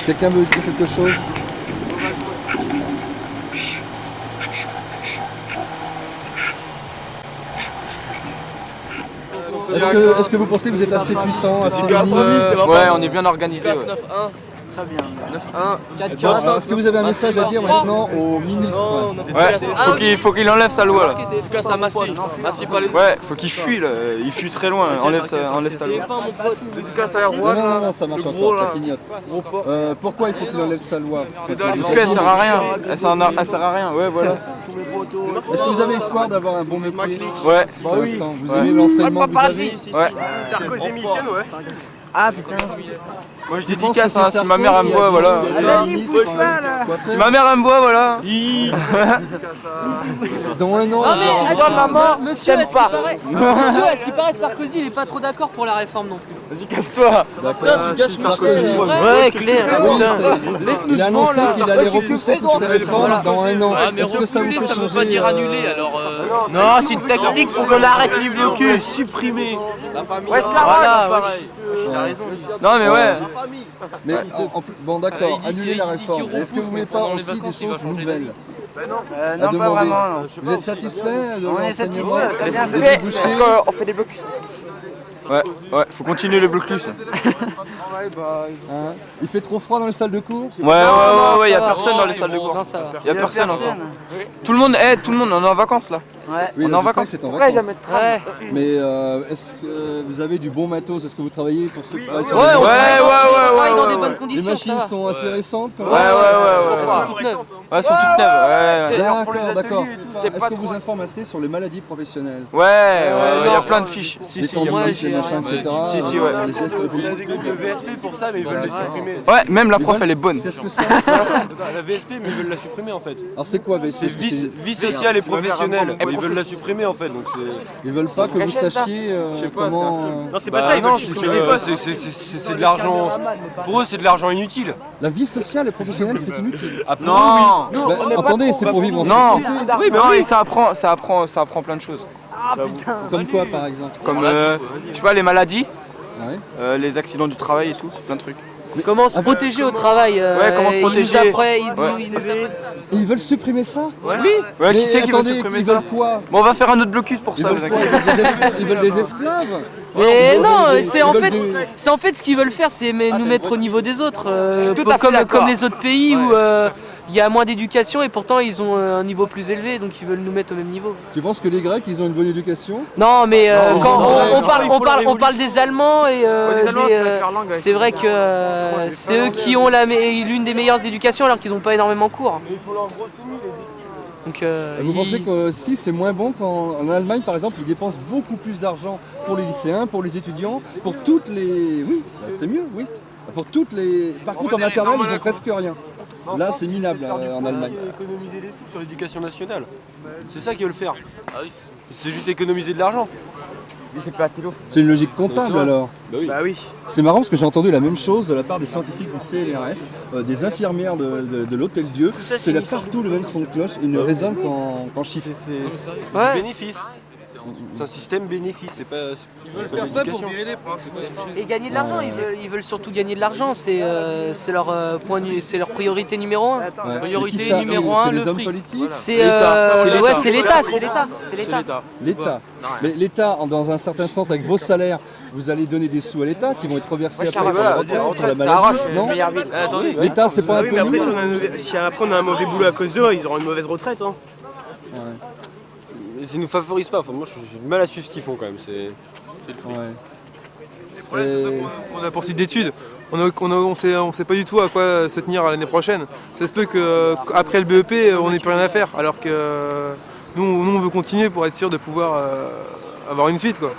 Quelqu'un veut dire quelque chose? Est-ce que vous pensez que vous êtes assez puissant, assez uni? Ouais, on est bien organisé. Ouais. 9-1. Très bien. 9-1. Est-ce que vous avez un message à dire maintenant au ministre? Ouais, faut qu'il enlève sa loi là. En tout cas, ça Massy. Massy pas les autres. Ouais, faut qu'il fuit là. Il fuit très loin. Enlève ta loi. En tout cas, ça a l'air Non, non, non, ça marche encore, ça clignote. Pourquoi il faut qu'il enlève sa loi? Parce qu'elle sert à rien. Elle sert à rien, ouais, voilà. Est-ce que vous avez espoir d'avoir un bon métier? Ouais. Pour l'instant, vous aimez l'enseignement que vous avez? Ouais. Sarkozy Michel, ouais. Ah putain. Moi je dédicace, hein, si ma mère elle me voit, voilà. Si ma mère elle me voit, voilà. Dans un an, Non mais attends, maman, monsieur, est-ce qu'il paraît Sarkozy il est pas trop d'accord pour la réforme non plus. Vas-y, casse-toi. Putain, tu gâches Michel. Ouais, clair. il a annoncé qu'il allait repousser toutes ces réformes dans un an. Ah, mais Est-ce que ça vous repousser, fait ça veut pas changer, dire annuler, alors. Non, c'est une tactique pour qu'on arrête les blocus. Supprimer. Ouais, voilà, pareil. Il a raison. Non mais ouais. Mais bon d'accord, annuler la réforme. Est-ce que vous ne voulez pas pendant les aussi des vacances, il va choses changer nouvelles à Non, pas demander? vraiment. Non. Vous êtes satisfait de On est l'enseignement? satisfait, très bien. Des débouchés? Parce qu'on fait des blocus. Ouais, faut continuer le blocus. Hein? Il fait trop froid dans les salles de cours? Ouais, y a personne dans les salles de cours. Non, ça va. Y a personne encore. Tout le monde, on est en vacances là. Ouais. Oui, On est là, en je sais vacances. que c'est en Ouais, vacances. jamais de tram. Ouais. Mais est-ce que vous avez du bon matos? Est-ce que vous travaillez pour ceux qui travaillent sur Ouais, les on machines? travaille dans des bonnes Les conditions, ça machines va. sont assez récentes quand même? Elles sont toutes neuves. Ouais, elles sont toutes neuves. D'accord. Est-ce que vous informe assez sur les maladies professionnelles? Ouais, y a plein de fiches. Si, Les si. tendinites, moi, les j'ai machins, rien. etc. Si, ouais. Les gestes Le VSP pour ça, mais ils veulent la supprimer. Ouais, même la prof elle est bonne. C'est ce que c'est? La VSP, mais ils veulent la supprimer en fait. Alors c'est quoi VSP? C'est vie sociale et professionnelle. Ils veulent la supprimer en fait. Donc Ils veulent pas que vous sachiez comment... non, c'est pas ça, ils veulent supprimer pas. C'est de l'argent. Pour eux, c'est de l'argent inutile. La vie sociale et professionnelle, c'est inutile. Non. Bah, attendez, c'est pour vivre en Non. société. Oui, non, et ça apprend plein de choses. Comme quoi, par exemple? Comme, je sais pas, les maladies, Ouais. les accidents du travail et tout, plein de trucs. Comment se protéger au travail. comment se protéger. Ils nous apprennent ça. Et ils veulent supprimer ça? Ouais, Mais qui c'est qui veut attendez, supprimer ils ça? veulent quoi? Bon, on va faire un autre blocus pour Ils ça, veulent les quoi? acteurs. Ils veulent des esclaves? Mais Ils non, veulent c'est ils en veulent fait, des- c'est en fait ce qu'ils veulent faire, c'est nous mettre au niveau des autres, tout à fait d'accord. comme les autres pays où il y a moins d'éducation et pourtant ils ont un niveau plus élevé, donc ils veulent nous mettre au même niveau. Tu penses que les Grecs, ils ont une bonne éducation? Non, mais quand non, on parle des Allemands et c'est vrai que c'est eux qui ont l'une des meilleures éducations alors qu'ils n'ont pas énormément cours. Donc, Vous pensez que si c'est moins bon qu'en Allemagne, par exemple, ils dépensent beaucoup plus d'argent pour les lycéens, pour les étudiants, pour toutes les... Oui, c'est mieux, oui. Pour toutes les... Par contre, en maternelle, ils ont presque rien. Là, c'est minable en Allemagne. Économiser des sous sur l'éducation nationale. C'est ça qu'ils veulent faire. C'est juste économiser de l'argent. C'est une logique comptable alors. Bah oui. C'est marrant parce que j'ai entendu la même chose de la part des scientifiques du CNRS, des infirmières de l'Hôtel Dieu. C'est là partout le même son de cloche, il ne résonne qu'en chiffres. C'est du Ouais. bénéfice. C'est un système bénéfice. C'est pas. Ils veulent faire ça pour virer des profs. Et gagner de l'argent, ils veulent surtout gagner de l'argent, c'est leur c'est leur priorité numéro 1. Ouais. Priorité Et qui ça? numéro Oui, un, c'est le les hommes prix. politiques. C'est l'État. ouais, c'est l'État. L'État. Mais l'État, dans un certain sens, avec vos salaires, vous allez donner des sous à l'État qui vont être reversés après pour la retraite, pour la maladie. Non, l'État, c'est pas un peu après, mieux? si après on a un mauvais boulot à cause d'eux, ils auront une mauvaise retraite. Hein. Ils nous favorisent pas. Enfin, moi, j'ai du mal à suivre ce qu'ils font quand même. C'est le fric. Ouais. On a poursuite d'études, on sait pas du tout à quoi se tenir l'année prochaine. Ça se peut qu'après le BEP, on n'ait plus rien à faire, alors que nous on veut continuer pour être sûr de pouvoir avoir une suite, quoi.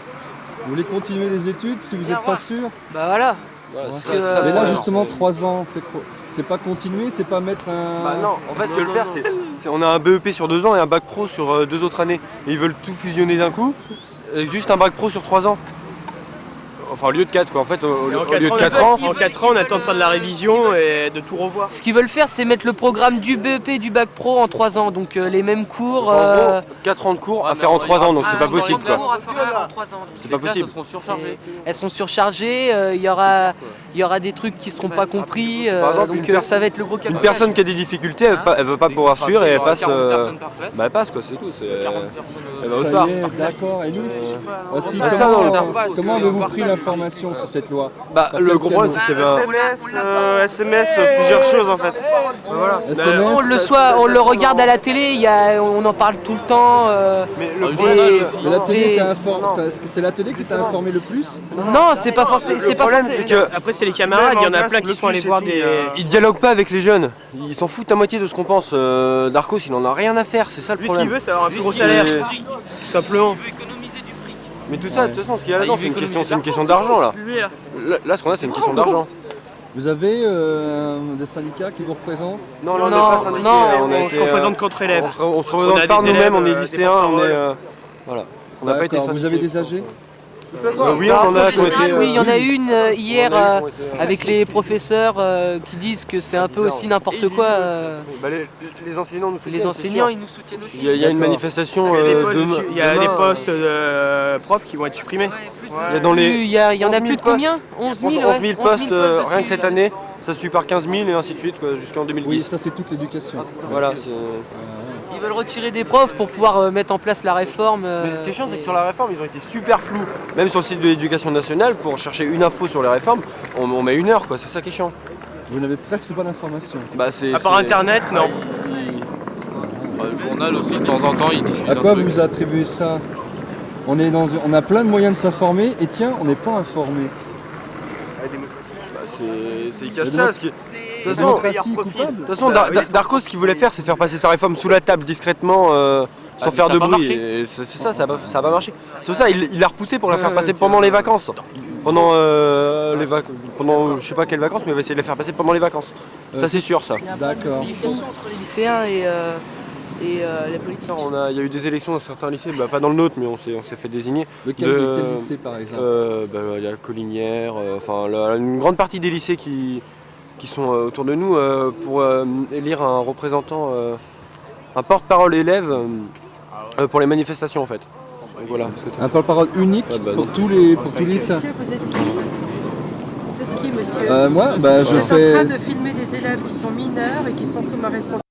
Vous voulez continuer les études si vous n'êtes pas sûr? Bah voilà. Mais là, justement, 3 ans, c'est quoi? C'est pas continuer, c'est pas mettre un... Bah non, en fait, ce qu'ils veulent faire, c'est on a un BEP sur 2 ans et un bac pro sur 2 autres années. Et ils veulent tout fusionner d'un coup, avec juste un bac pro sur 3 ans. enfin au lieu de 4 quoi, en fait au lieu de 4 ans. En 4 ans, on a le temps de faire de la révision et de tout revoir. Ce qu'ils veulent faire, c'est mettre le programme du BEP et du bac pro en 3 ans, donc les mêmes cours. En gros, 4 ans de cours à faire en 3 ans, donc c'est pas possible quoi. C'est pas possible. Elles sont surchargées, il y aura des trucs qui seront pas compris, donc ça va être le gros cas. Une personne qui a des difficultés, elle va pas pouvoir suivre et elle passe, elle passe quoi, c'est tout. Elle va autre part. D'accord, et nous aussi, comment avez-vous pris l'information sur cette loi? Bah, le gros problème c'est qu'il y avait SMS, plusieurs choses en fait. On le regarde à la télé, on en parle tout le temps. Mais le journal aussi. Mais la télé t'a informé, est-ce que c'est la télé qui t'a informé le plus? Non, c'est pas forcément. Le problème c'est que Après c'est les camarades, il y en a plein qui sont allés voir des... ils dialoguent pas avec les jeunes, ils s'en foutent à moitié de ce qu'on pense. Darkos il en a rien à faire, c'est ça le Lui ce problème. qu'il veut c'est avoir un plus gros salaire, tout simplement. Mais tout ça, de toute façon, ce qu'il y a là-dedans, c'est une question d'argent là. Là, ce qu'on a, c'est une question d'argent. Vous avez des syndicats qui vous représentent? Non, on n'est pas syndiqués. On se représente contre élèves. On se représente par nous-mêmes, on est lycéens, on est... Voilà. On n'a pas été syndiqués. Vous avez des AG? Oui, on en a qui ont été... Oui, il y en a une hier avec les professeurs qui disent que c'est un peu aussi n'importe quoi. Les enseignants nous soutiennent. Les enseignants, ils nous soutiennent aussi. Il y a une manifestation Il y a des postes de profs qui vont être supprimés. Il y en a plus de combien? 11 000, 11 000 postes rien que cette année. Ça se suit par 15 000 et ainsi de suite jusqu'en 2010. Oui, ça c'est toute l'éducation. Voilà. Ils veulent retirer des profs pour pouvoir mettre en place la réforme. Mais ce qui est chiant, c'est que sur la réforme, ils ont été super flous. Même sur le site de l'éducation nationale, pour chercher une info sur les réformes, on met 1 heure, quoi. C'est ça qui est chiant. Vous n'avez presque pas d'informations. À part internet, non. Le journal aussi, de temps en temps, il diffuse. À quoi vous attribuez ça? On a plein de moyens de s'informer et tiens, on n'est pas informé. C'est cache-ça. La démocratie coupable. De toute façon, Darkos, ce qu'il voulait faire, c'est faire passer sa réforme sous la table discrètement, sans faire de bruit. Et c'est ça, ça a pas marché. C'est pour ça, il l'a repoussé pour la faire passer pendant les vacances. Pendant je sais pas quelles vacances, mais il va essayer de la faire passer pendant les vacances. Ça, c'est sûr, ça. D'accord. Entre les lycéens et les politiques. Il y a eu des élections dans certains lycées, pas dans le nôtre, mais on s'est fait désigner. Quel lycée par exemple? Il y a Collinière, une grande partie des lycées qui sont autour de nous pour élire un représentant, un porte-parole élève pour les manifestations en fait. Donc, voilà. Un porte-parole unique pour tous les lycéens. Monsieur, vous êtes qui? Vous êtes qui, monsieur? Moi, je Vous êtes en fais... train de filmer des élèves qui sont mineurs et qui sont sous ma responsabilité.